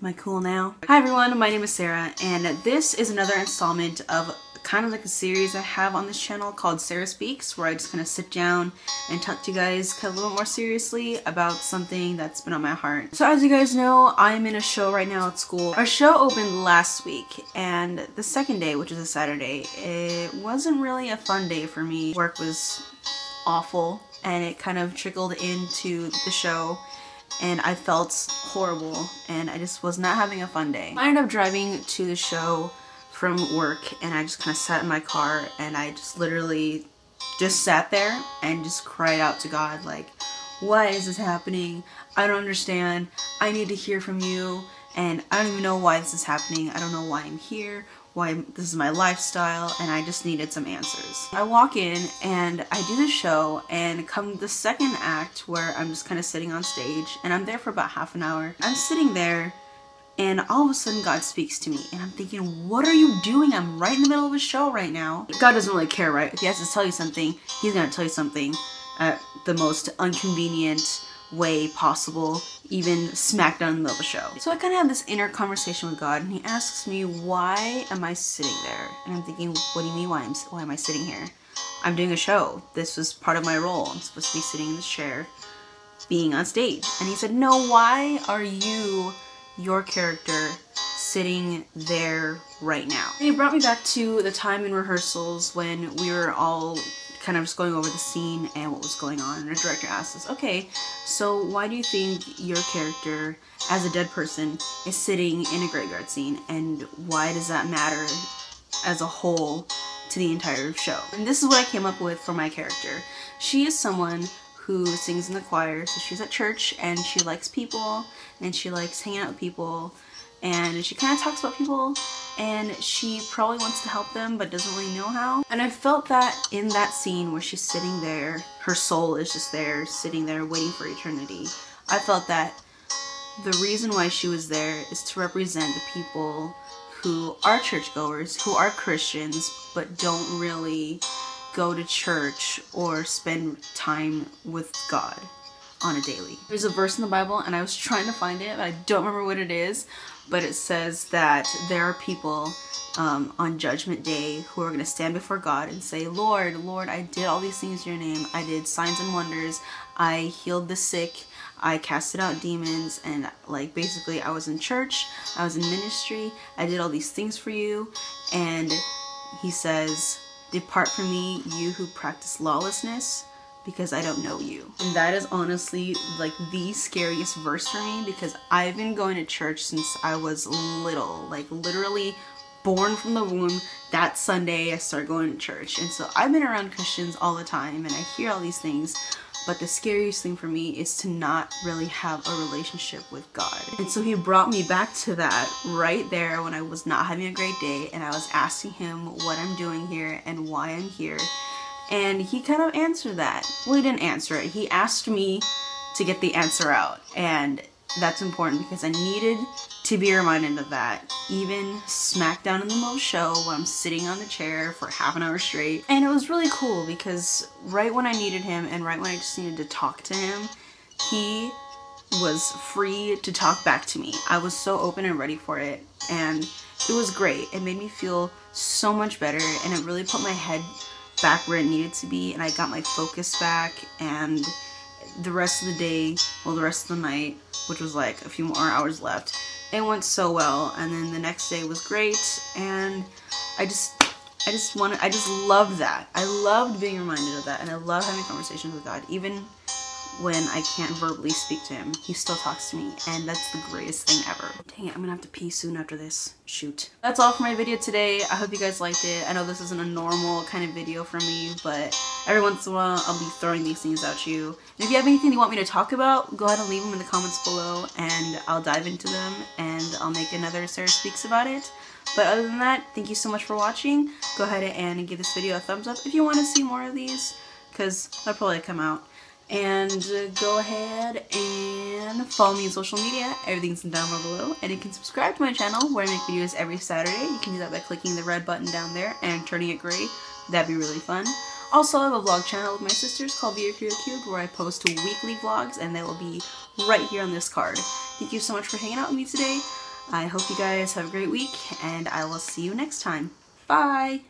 Am I cool now? Hi everyone, my name is Sarah, and this is another installment of kind of like a series I have on this channel called Sarah Speaks, where I just kind of sit down and talk to you guys kind of a little more seriously about something that's been on my heart. So as you guys know, I'm in a show right now at school. Our show opened last week, and the second day, which is a Saturday, it wasn't really a fun day for me. Work was awful, and it kind of trickled into the show. And I felt horrible, and I just was not having a fun day. I ended up driving to the show from work, and I just kind of sat in my car, and I just literally just sat there and just cried out to God, like, why is this happening? I don't understand. I need to hear from you, and I don't even know why this is happening. I don't know why I'm here, why this is my lifestyle, and I just needed some answers. I walk in and I do the show, and come the second act where I'm just kind of sitting on stage, and I'm there for about half an hour. I'm sitting there and all of a sudden God speaks to me, and I'm thinking, what are you doing? I'm right in the middle of a show right now. God doesn't really care, right? If he has to tell you something, he's gonna tell you something at the most inconvenient way possible, even smack down in the middle of the show. So I kind of have this inner conversation with God, and he asks me, why am I sitting there? And I'm thinking, what do you mean, why am I sitting here? I'm doing a show. This was part of my role. I'm supposed to be sitting in this chair, being on stage. And he said, no, why are you, your character, sitting there right now? And he brought me back to the time in rehearsals when we were all kind of just going over the scene and what was going on, and the director asked us, okay, so why do you think your character as a dead person is sitting in a graveyard scene, and why does that matter as a whole to the entire show? And this is what I came up with for my character. She is someone who sings in the choir, so she's at church and she likes people and she likes hanging out with people, and she kind of talks about people, and she probably wants to help them but doesn't really know how. And I felt that in that scene where she's sitting there, her soul is just there, sitting there waiting for eternity. I felt that the reason why she was there is to represent the people who are churchgoers, who are Christians, but don't really go to church or spend time with God on a daily. There's a verse in the Bible, and I was trying to find it, but I don't remember what it is, but it says that there are people on Judgment Day who are going to stand before God and say, Lord, Lord, I did all these things in your name. I did signs and wonders. I healed the sick. I casted out demons, and like basically I was in church, I was in ministry, I did all these things for you. And he says, depart from me, you who practice lawlessness, because I don't know you. And that is honestly like the scariest verse for me, because I've been going to church since I was little, like literally born from the womb. That Sunday I started going to church, and so I've been around Christians all the time and I hear all these things, but the scariest thing for me is to not really have a relationship with God. And so he brought me back to that right there when I was not having a great day, and I was asking him what I'm doing here and why I'm here. And he kind of answered that. Well, he didn't answer it. He asked me to get the answer out. And that's important because I needed to be reminded of that. Even smack down in the middle of the show when I'm sitting on the chair for half an hour straight. And it was really cool because right when I needed him and right when I just needed to talk to him, he was free to talk back to me. I was so open and ready for it. And it was great. It made me feel so much better, and it really put my head back where it needed to be, and I got my focus back. And the rest of the day, well, the rest of the night, which was like a few more hours left, it went so well. And then the next day was great, and I just loved that. I loved being reminded of that, and I love having conversations with God. Even when I can't verbally speak to him, he still talks to me, and that's the greatest thing ever. Dang it, I'm gonna have to pee soon after this. Shoot. That's all for my video today. I hope you guys liked it. I know this isn't a normal kind of video for me, but every once in a while I'll be throwing these things at you. And if you have anything you want me to talk about, go ahead and leave them in the comments below, and I'll dive into them, and I'll make another Sarah Speaks about it. But other than that, thank you so much for watching. Go ahead and give this video a thumbs up if you want to see more of these, because they'll probably come out. And go ahead and follow me on social media. Everything's down below. And you can subscribe to my channel where I make videos every Saturday. You can do that by clicking the red button down there and turning it gray. That'd be really fun. Also, I have a vlog channel with my sisters called Via Crew Cubed, where I post weekly vlogs, and they will be right here on this card. Thank you so much for hanging out with me today. I hope you guys have a great week, and I will see you next time. Bye!